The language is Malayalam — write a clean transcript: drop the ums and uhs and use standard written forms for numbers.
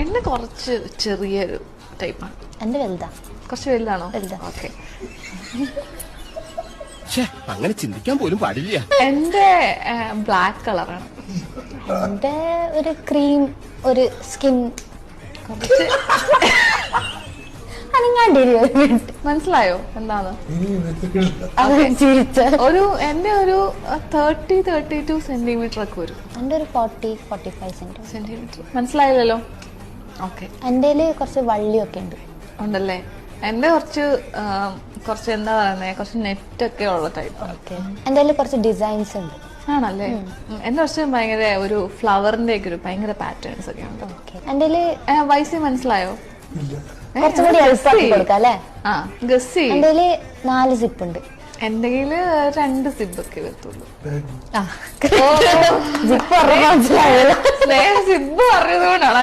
എന്റെ കുറച്ച് ചെറിയൊരു ടൈപ്പാണ്. എന്റെ വലുതാ. കുറച്ച് വലുതാണോ? വലുതാ. ഓക്കെ. അങ്ങനെ ചിന്തിക്കാൻ പോലും പാടില്ല. എന്റെ ബ്ലാക്ക് കളറാണ്. എന്റെ ഒരു ക്രീം, ഒരു സ്കിൻ കുറച്ച് മനസ്സിലായോ എന്താണ്? എന്റെ ഒരു 32 സെന്റിമീറ്റർ ഒക്കെ വരും. എന്റെ ഒരു 40-45 സെന്റിമീറ്റർ. മനസ്സിലായില്ലല്ലോ? ഓക്കെ. എന്റെ കുറച്ച് വള്ളിയൊക്കെ ഉണ്ട്. ഉണ്ടല്ലേ? എന്റെ കുറച്ച് എന്താ പറയുന്നത്, കുറച്ച് നെറ്റ് ഒക്കെ ഉള്ള ടൈപ്പ്. എന്റെ കുറച്ച് ഡിസൈൻസ് ഉണ്ട്. ആണല്ലേ? എന്റെ കുറച്ച് ഭയങ്കര ഒരു ഫ്ലവറിന്റെ ഒക്കെ ഒരു ഭയങ്കര പാറ്റേൺസ് ഒക്കെ ഉണ്ട്. എന്റെ വയസ്സ് മനസ്സിലായോ? കുറച്ചുകൂടി എളുപ്പമാക്കി കൊടുക്കാം അല്ലേ? ആ, ഗസ്. എന്റെ 4 സിപ്പ് ഉണ്ട്. എന്റെ കയ്യില് 2 സിബ് ഒക്കെ വരത്തുള്ളൂ. സിപ്പ് പറഞ്ഞതുകൊണ്ടാണ്.